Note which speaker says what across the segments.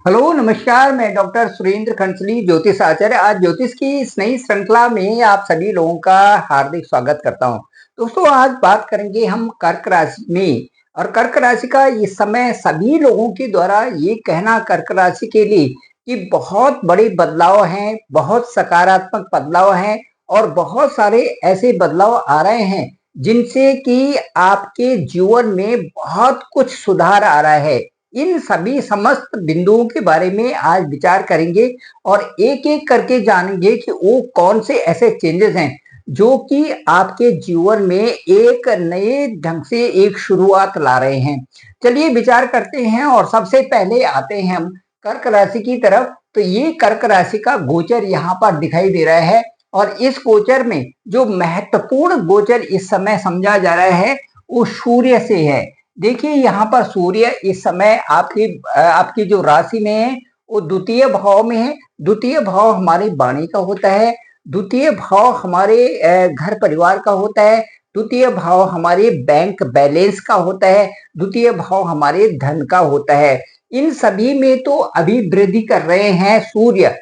Speaker 1: Hello नमस्कार। मैं doctor Surendra खंसली, ज्योतिष आचार्य। आज ज्योतिष की इस नई श्रृंखला में आप सभी लोगों का हार्दिक स्वागत करता हूं। दोस्तों, आज बात करेंगे हम कर्क राशि में। और कर्क राशि का इस समय सभी लोगों के द्वारा ये कहना कर्क राशि के लिए कि बहुत बड़े बदलाव हैं, बहुत सकारात्मक बदलाव हैं और बहुत सारे ऐसे बदलाव आ रहे हैं जिनसे कि आपके जीवन में बहुत कुछ सुधार आ रहा है। इन सभी समस्त बिंदुओं के बारे में आज विचार करेंगे और एक एक करके जानेंगे कि वो कौन से ऐसे चेंजेस हैं जो कि आपके जीवन में एक नए ढंग से एक शुरुआत ला रहे हैं। चलिए विचार करते हैं और सबसे पहले आते हैं हम कर्क राशि की तरफ। तो ये कर्क राशि का गोचर यहाँ पर दिखाई दे रहा है और इस गोचर में जो महत्वपूर्ण गोचर इस समय समझा जा रहा है वो सूर्य से है। देखिए, यहाँ पर सूर्य इस समय आपकी जो राशि में है वो द्वितीय भाव में है। द्वितीय भाव हमारी वाणी का होता है, द्वितीय भाव हमारे घर परिवार का होता है, द्वितीय भाव हमारे बैंक बैलेंस का होता है, द्वितीय भाव हमारे धन का होता है। इन सभी में तो अभिवृद्धि कर रहे हैं सूर्य।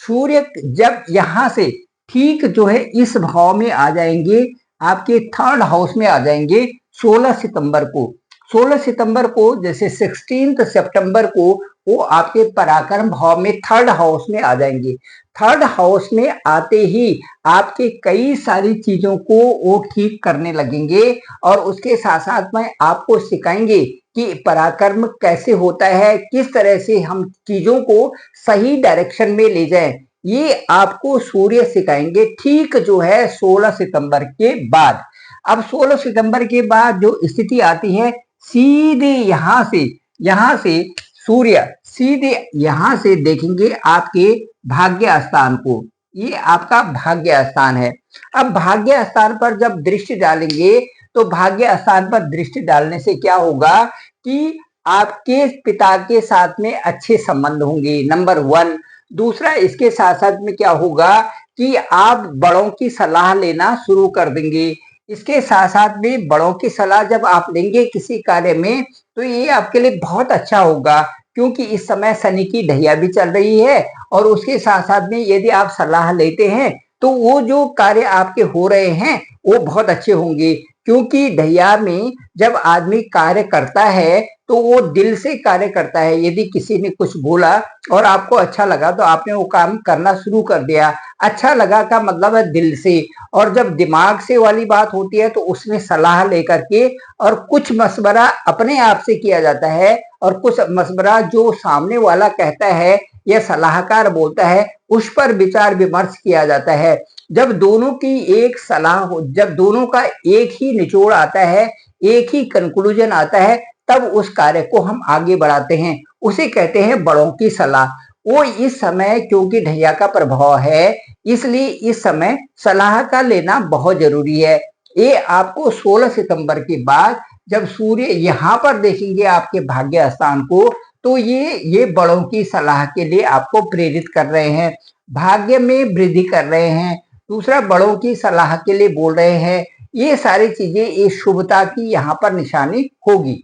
Speaker 1: सूर्य जब यहाँ से ठीक जो है इस भाव में आ जाएंगे, आपके थर्ड हाउस में आ जाएंगे 16 सितंबर को। 16 सितंबर को जैसे 16 सितंबर को वो आपके पराक्रम भाव में थर्ड हाउस में आ जाएंगे। थर्ड हाउस में आते ही आपके कई सारी चीजों को वो ठीक करने लगेंगे और उसके साथ साथ में आपको सिखाएंगे कि पराक्रम कैसे होता है, किस तरह से हम चीजों को सही डायरेक्शन में ले जाएं। ये आपको सूर्य सिखाएंगे ठीक जो है 16 सितंबर के बाद। अब 16 सितंबर के बाद जो स्थिति आती है, सीधे यहां से सूर्य सीधे यहां से देखेंगे आपके भाग्य स्थान को। ये आपका भाग्य स्थान है। अब भाग्य स्थान पर जब दृष्टि डालेंगे तो भाग्य स्थान पर दृष्टि डालने से क्या होगा कि आपके पिता के साथ में अच्छे संबंध होंगे, नंबर वन। दूसरा, इसके साथ साथ में क्या होगा कि आप बड़ों की सलाह लेना शुरू कर देंगे। इसके साथ साथ में बड़ों की सलाह जब आप लेंगे किसी कार्य में तो ये आपके लिए बहुत अच्छा होगा, क्योंकि इस समय शनि की ढैया भी चल रही है और उसके साथ साथ में यदि आप सलाह लेते हैं तो वो जो कार्य आपके हो रहे हैं वो बहुत अच्छे होंगे। क्योंकि ढैया में जब आदमी कार्य करता है तो वो दिल से कार्य करता है। यदि किसी ने कुछ बोला और आपको अच्छा लगा तो आपने वो काम करना शुरू कर दिया। अच्छा लगा का मतलब है दिल से। और जब दिमाग से वाली बात होती है तो उसमें सलाह लेकर के और कुछ मशवरा अपने आप से किया जाता है और कुछ मशवरा जो सामने वाला कहता है या सलाहकार बोलता है उस पर विचार विमर्श किया जाता है। जब दोनों की एक सलाह हो, जब दोनों का एक ही निचोड़ आता है, एक ही कंक्लूजन आता है, तब उस कार्य को हम आगे बढ़ाते हैं। उसे कहते हैं बड़ों की सलाह। वो इस समय क्योंकि ढैया का प्रभाव है इसलिए इस समय सलाह का लेना बहुत जरूरी है। ये आपको 16 सितंबर के बाद जब सूर्य यहाँ पर देखेंगे आपके भाग्य स्थान को तो ये बड़ों की सलाह के लिए आपको प्रेरित कर रहे हैं, भाग्य में वृद्धि कर रहे हैं। दूसरा, बड़ों की सलाह के लिए बोल रहे हैं। ये सारी चीजें इस शुभता की यहाँ पर निशानी होगी।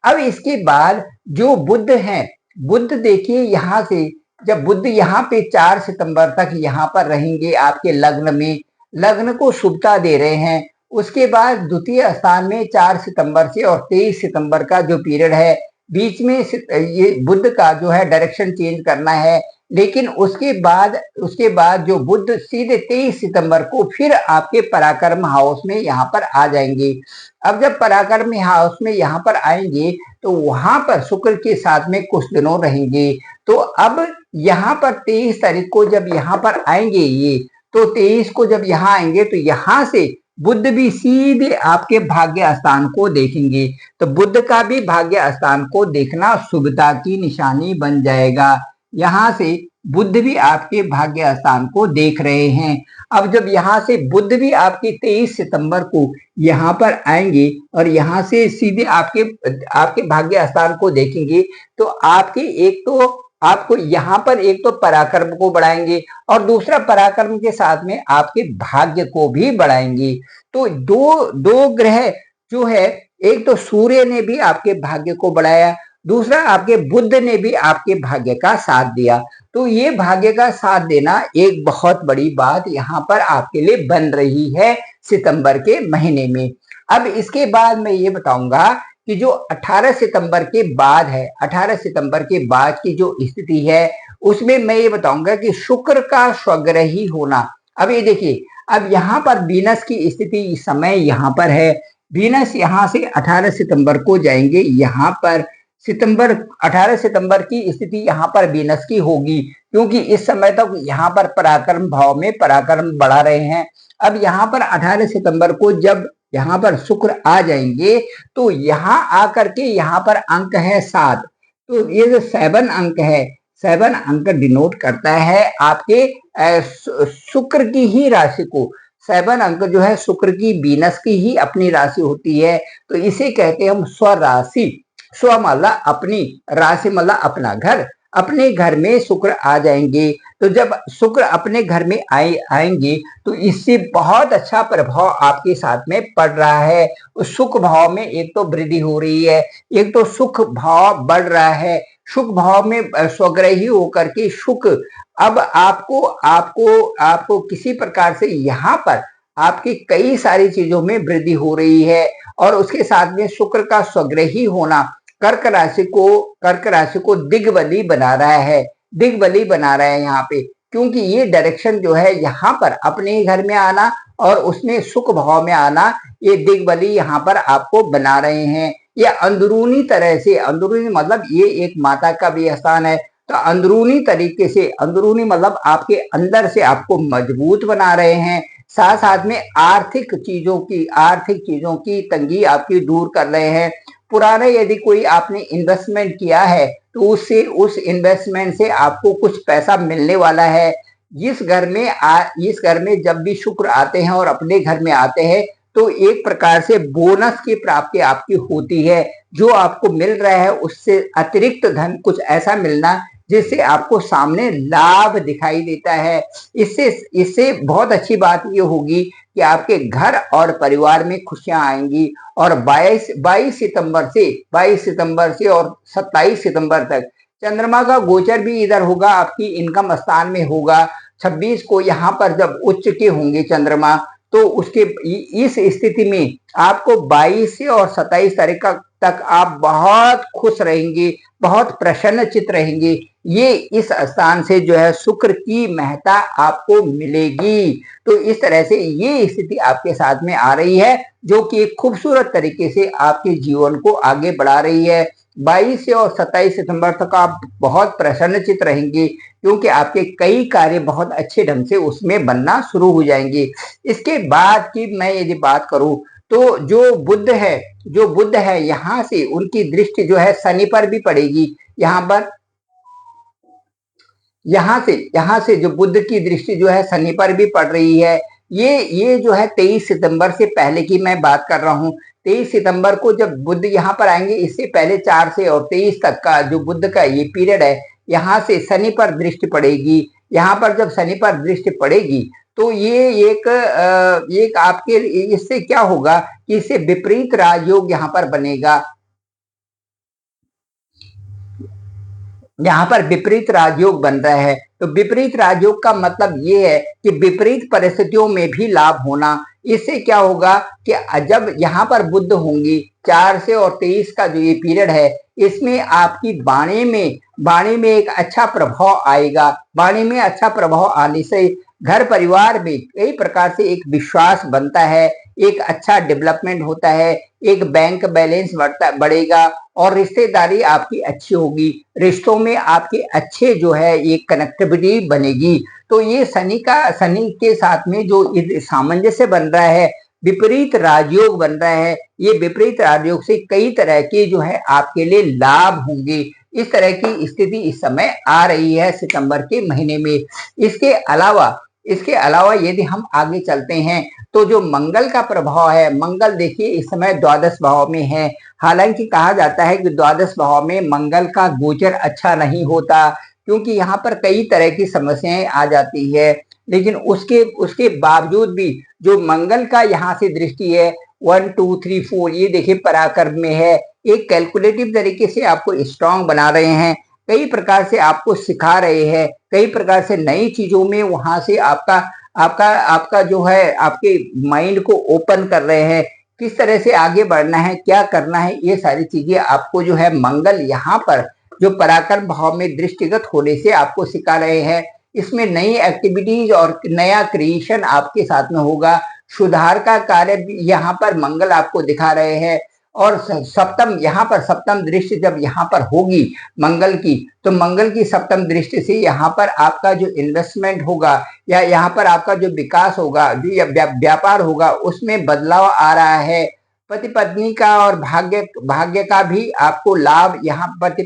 Speaker 1: अब इसके बाद जो बुध है, बुध देखिए यहाँ से जब बुध यहाँ पे 4 सितंबर तक यहाँ पर रहेंगे आपके लग्न में, लग्न को शुभता दे रहे हैं। उसके बाद द्वितीय स्थान में 4 सितंबर से और 23 सितंबर का जो पीरियड है बीच में ये बुध का जो है डायरेक्शन चेंज करना है। लेकिन उसके बाद जो बुध सीधे 23 सितंबर को फिर आपके पराक्रम हाउस में यहाँ पर आ जाएंगे। अब जब पराक्रम हाउस में यहाँ पर आएंगे तो वहां पर शुक्र के साथ में कुछ दिनों रहेंगे। तो अब यहाँ पर 23 तारीख को जब यहाँ पर आएंगे ये, तो 23 को जब यहाँ आएंगे तो यहाँ से बुध भी सीधे आपके भाग्य स्थान को देखेंगे। तो बुध का भी भाग्य स्थान को देखना शुभता की निशानी बन जाएगा। यहाँ से बुध भी आपके भाग्य स्थान को देख रहे हैं। अब जब यहाँ से बुध भी आपके 23 सितंबर को यहाँ पर आएंगे और यहाँ से सीधे आपके भाग्य स्थान को देखेंगे तो आपको यहाँ पर एक तो पराक्रम को बढ़ाएंगे और दूसरा पराक्रम के साथ में आपके भाग्य को भी बढ़ाएंगे। तो दो दो ग्रह जो है, एक तो सूर्य ने भी आपके भाग्य को बढ़ाया दूसरा आपके बुध ने भी आपके भाग्य का साथ दिया। तो ये भाग्य का साथ देना एक बहुत बड़ी बात यहाँ पर आपके लिए बन रही है सितंबर के महीने में। अब इसके बाद मैं ये बताऊंगा कि जो 18 सितंबर के बाद है, 18 सितंबर के बाद की जो स्थिति है उसमें मैं ये बताऊंगा कि शुक्र का स्वग्रही होना। अब ये देखिए, अब यहाँ पर वीनस की स्थिति इस समय यहाँ पर है। वीनस यहाँ से 18 सितंबर को जाएंगे यहाँ पर। 18 सितंबर की स्थिति यहाँ पर वीनस की होगी, क्योंकि इस समय तक यहाँ पर पराक्रम भाव में पराक्रम बढ़ा रहे हैं। अब यहाँ पर 18 सितंबर को जब यहाँ पर शुक्र आ जाएंगे तो यहाँ आकर के यहाँ पर अंक है 7। तो ये जो 7 अंक है, 7 अंक डिनोट करता है आपके शुक्र की ही राशि को। 7 अंक जो है शुक्र की, वीनस की ही अपनी राशि होती है। तो इसे कहते हैं हम स्वराशि। स्व मतलब अपनी, राशि मतलब अपना घर। अपने घर में शुक्र आ जाएंगे। तो जब शुक्र अपने घर में आएंगे तो इससे बहुत अच्छा प्रभाव आपके साथ में पड़ रहा है। उस सुख भाव में एक तो वृद्धि हो रही है, एक तो सुख भाव बढ़ रहा है। सुख भाव में स्वग्रही होकर के सुख, अब आपको आपको आपको किसी प्रकार से यहाँ पर आपकी कई सारी चीजों में वृद्धि हो रही है। और उसके साथ में शुक्र का स्वग्रही होना कर्क राशि को दिग्बली बना रहा है। दिग्बली बना रहा है यहाँ पे, क्योंकि ये डायरेक्शन जो है यहाँ पर अपने घर में आना और उसमें सुख भाव में आना, ये दिग्बली यहाँ पर आपको बना रहे हैं। ये अंदरूनी तरह से, अंदरूनी मतलब ये एक माता का भी स्थान है, तो अंदरूनी तरीके से, अंदरूनी मतलब आपके अंदर से आपको मजबूत बना रहे हैं। साथ साथ में आर्थिक चीजों की तंगी आपकी दूर कर रहे हैं। पुराने यदि कोई आपने इन्वेस्टमेंट किया है तो उससे, उस इन्वेस्टमेंट से आपको कुछ पैसा मिलने वाला है। इस घर में जब भी शुक्र आते हैं और अपने घर में आते हैं तो एक प्रकार से बोनस की प्राप्ति आपकी होती है। जो आपको मिल रहा है उससे अतिरिक्त धन कुछ ऐसा मिलना जिससे आपको सामने लाभ दिखाई देता है। इससे इससे बहुत अच्छी बात ये होगी कि आपके घर और परिवार में खुशियां आएंगी। और 22 सितंबर से और 27 सितंबर तक चंद्रमा का गोचर भी इधर होगा, आपकी इनकम स्थान में होगा। 26 को यहाँ पर जब उच्च के होंगे चंद्रमा, तो उसके इस स्थिति में आपको 22 से और 27 तारीख तक आप बहुत खुश रहेंगे, बहुत प्रसन्नचित रहेंगे। ये इस स्थान से जो है शुक्र की महत्ता आपको मिलेगी। तो इस तरह से ये स्थिति आपके साथ में आ रही है, जो कि एक खूबसूरत तरीके से आपके जीवन को आगे बढ़ा रही है। 22 से और 27 सितंबर तक आप बहुत प्रसन्नचित रहेंगे, क्योंकि आपके कई कार्य बहुत अच्छे ढंग से उसमें बनना शुरू हो जाएंगे। इसके बाद की मैं यदि बात करूं तो जो बुध है यहाँ से उनकी दृष्टि जो है शनि पर भी पड़ेगी। यहाँ से जो बुध की दृष्टि जो है शनि पर भी पड़ रही है। ये जो है 23 सितंबर से पहले की मैं बात कर रहा हूँ। 23 सितंबर को जब बुध यहाँ पर आएंगे, इससे पहले 4 से और 23 तक का जो बुध का ये पीरियड है, यहाँ से शनि पर दृष्टि पड़ेगी। यहाँ पर जब शनि पर दृष्टि पड़ेगी तो ये एक आपके, इससे क्या होगा कि इससे विपरीत राजयोग यहाँ पर बनेगा। यहाँ पर विपरीत राजयोग बन रहा है। तो विपरीत राजयोग का मतलब ये है कि विपरीत परिस्थितियों में भी लाभ होना। इससे क्या होगा कि जब यहाँ पर बुध होंगी 4 से और 23 का जो ये पीरियड है, इसमें आपकी वाणी में एक अच्छा प्रभाव आएगा। वाणी में अच्छा प्रभाव आने से घर परिवार में कई प्रकार से एक विश्वास बनता है, एक अच्छा डेवलपमेंट होता है, एक बैंक बैलेंस बढ़ेगा और रिश्तेदारी आपकी अच्छी होगी। रिश्तों में आपके अच्छे जो है एक कनेक्टिविटी बनेगी। तो ये शनि के साथ में जो सामंजस्य बन रहा है, विपरीत राजयोग बन रहा है, ये विपरीत राजयोग से कई तरह के जो है आपके लिए लाभ होंगे। इस तरह की स्थिति इस समय आ रही है सितंबर के महीने में। इसके अलावा यदि हम आगे चलते हैं तो जो मंगल का प्रभाव है, मंगल देखिए इस समय द्वादश भाव में है। हालांकि कहा जाता है कि द्वादश भाव में मंगल का गोचर अच्छा नहीं होता, क्योंकि यहाँ पर कई तरह की समस्याएं आ जाती है। लेकिन उसके बावजूद भी जो मंगल का यहाँ से दृष्टि है 1 2 3 4 ये देखिए पराक्रम में है। एक कैलकुलेटिव तरीके से आपको स्ट्रांग बना रहे हैं, कई प्रकार से आपको सिखा रहे हैं, कई प्रकार से नई चीजों में वहां से आपका आपका आपका जो है आपके माइंड को ओपन कर रहे हैं। किस तरह से आगे बढ़ना है, क्या करना है, ये सारी चीजें आपको जो है मंगल यहाँ पर जो पराक्रम भाव में दृष्टिगत होने से आपको सिखा रहे हैं। इसमें नई एक्टिविटीज और नया क्रिएशन आपके साथ में होगा। सुधार का कार्य यहाँ पर मंगल आपको दिखा रहे हैं। और सप्तम यहाँ पर सप्तम दृष्टि जब यहाँ पर होगी मंगल की, तो मंगल की सप्तम दृष्टि से यहाँ पर आपका जो इन्वेस्टमेंट होगा या यहाँ पर आपका जो विकास होगा, जो व्यापार होगा, उसमें बदलाव आ रहा है। पति पत्नी का और भाग्य भाग्य का भी आपको लाभ यहाँ पति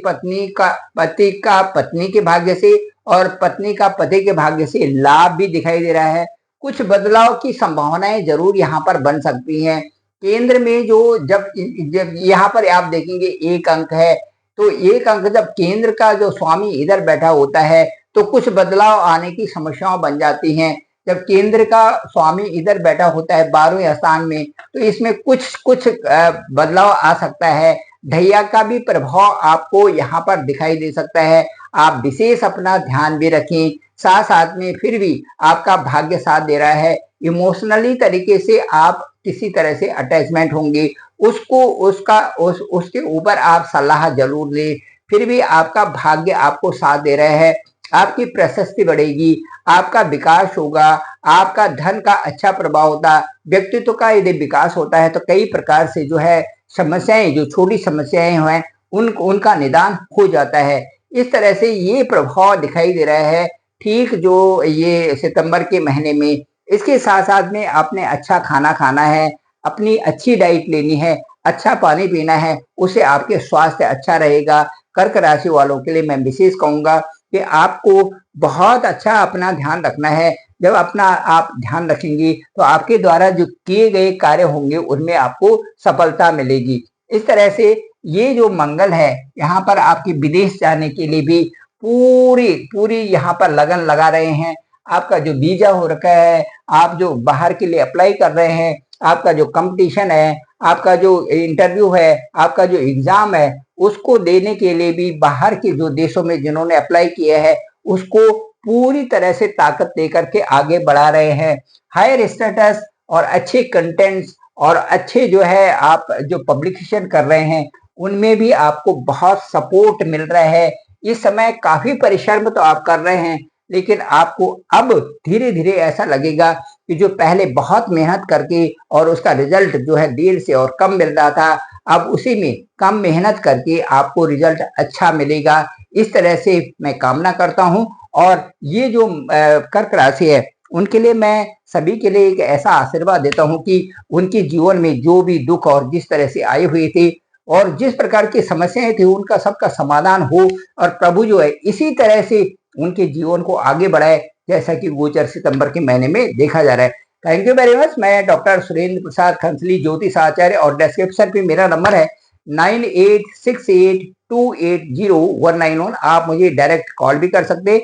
Speaker 1: का पत्नी के भाग्य से और पत्नी का पति के भाग्य से लाभ भी दिखाई दे रहा है। कुछ बदलाव की संभावनाएं जरूर यहाँ पर बन सकती हैं। केंद्र में जो जब जब यहाँ पर आप देखेंगे एक अंक है, तो एक अंक जब केंद्र का जो स्वामी इधर बैठा होता है तो कुछ बदलाव आने की समस्याएं बन जाती हैं। जब केंद्र का स्वामी इधर बैठा होता है 12वें स्थान में, तो इसमें कुछ कुछ बदलाव आ सकता है। ढैया का भी प्रभाव आपको यहाँ पर दिखाई दे सकता है। आप विशेष अपना ध्यान भी रखें। साथ साथ में फिर भी आपका भाग्य साथ दे रहा है। इमोशनली तरीके से आप किसी तरह से अटैचमेंट होंगे, उसके ऊपर आप सलाह जरूर लें। फिर भी आपका भाग्य आपको साथ दे रहा है। आपकी प्रशस्ति बढ़ेगी, आपका विकास होगा, आपका धन का अच्छा प्रभाव होता, व्यक्तित्व का यदि विकास होता है तो कई प्रकार से जो है समस्याएं, जो छोटी समस्याएं हैं उनका निदान हो जाता है। इस तरह से ये प्रभाव दिखाई दे रहा है ठीक जो ये सितंबर के महीने में। इसके साथ साथ में आपने अच्छा खाना खाना है, अपनी अच्छी डाइट लेनी है, अच्छा पानी पीना है, उससे आपके स्वास्थ्य अच्छा रहेगा। कर्क राशि वालों के लिए मैं विशेष कहूंगा कि आपको बहुत अच्छा अपना ध्यान रखना है। जब अपना आप ध्यान रखेंगे तो आपके द्वारा जो किए गए कार्य होंगे उनमें आपको सफलता मिलेगी। इस तरह से ये जो मंगल है यहाँ पर आपकी विदेश जाने के लिए भी पूरी पूरी यहाँ पर लगन लगा रहे हैं। आपका जो वीजा हो रखा है, आप जो बाहर के लिए अप्लाई कर रहे हैं, आपका जो कंपटीशन है, आपका जो इंटरव्यू है, आपका जो एग्जाम है, उसको देने के लिए भी बाहर के जो देशों में जिन्होंने अप्लाई किया है उसको पूरी तरह से ताकत देकर के आगे बढ़ा रहे हैं। हायर स्टेटस और अच्छे कंटेंट्स और अच्छे जो है आप जो पब्लिकेशन कर रहे हैं उनमें भी आपको बहुत सपोर्ट मिल रहा है। इस समय काफी परिश्रम तो आप कर रहे हैं, लेकिन आपको अब धीरे धीरे ऐसा लगेगा कि जो पहले बहुत मेहनत करके और उसका रिजल्ट जो है देर से और कम मिल रहा था, अब उसी में कम मेहनत करके आपको रिजल्ट अच्छा मिलेगा। इस तरह से मैं कामना करता हूं। और ये जो कर्क राशि है उनके लिए मैं सभी के लिए एक ऐसा आशीर्वाद देता हूं कि उनके जीवन में जो भी दुख और जिस तरह से आए हुए थे और जिस प्रकार की समस्याएं थी उनका सबका समाधान हो, और प्रभु जो है इसी तरह से उनके जीवन को आगे बढ़ाए जैसा कि गोचर सितंबर के महीने में देखा जा रहा है। Thank you very much. मैं डॉक्टर सुरेंद्र प्रसाद खंसली, ज्योतिष आचार्य, और डिस्क्रिप्शन पे मेरा नंबर है 9868280191। आप मुझे डायरेक्ट कॉल भी कर सकते।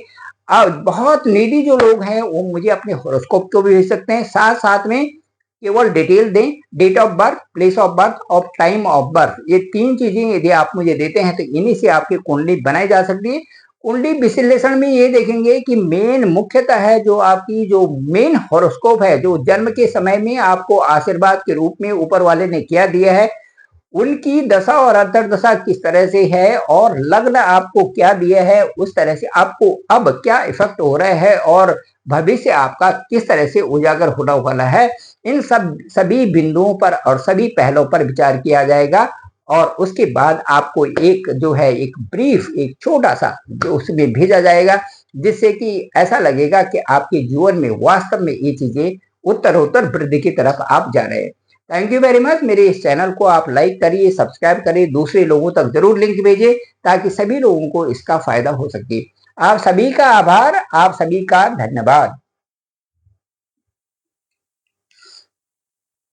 Speaker 1: बहुत नीडी जो लोग हैं वो मुझे अपने हॉरोस्कोप को भी भेज सकते हैं। साथ साथ में केवल डिटेल दें, date of birth, place of birth और टाइम ऑफ बर्थ, ये 3 चीजें यदि आप मुझे देते हैं तो इन्हीं से आपकी कुंडली बनाई जा सकती है। कुंडली विश्लेषण में ये देखेंगे कि मेन मुख्यतः है जो आपकी जो मेन हॉरोस्कोप है, जो जन्म के समय में आपको आशीर्वाद के रूप में ऊपर वाले ने क्या दिया है, उनकी दशा और अंतर्दशा किस तरह से है और लग्न आपको क्या दिया है, उस तरह से आपको अब क्या इफेक्ट हो रहा है और भविष्य आपका किस तरह से उजागर होना वाला है, इन सभी बिंदुओं पर और सभी पहलों पर विचार किया जाएगा। और उसके बाद आपको एक जो है एक ब्रीफ, एक छोटा सा जो उसमें भेजा जाएगा, जिससे कि ऐसा लगेगा कि आपके जीवन में वास्तव में ये चीजें उत्तरोत्तर वृद्धि की तरफ आप जा रहे हैं। Thank you very much. मेरे इस चैनल को आप लाइक करिए, सब्सक्राइब करिए, दूसरे लोगों तक जरूर लिंक भेजिए ताकि सभी लोगों को इसका फायदा हो सके। आप सभी का आभार, आप सभी का धन्यवाद।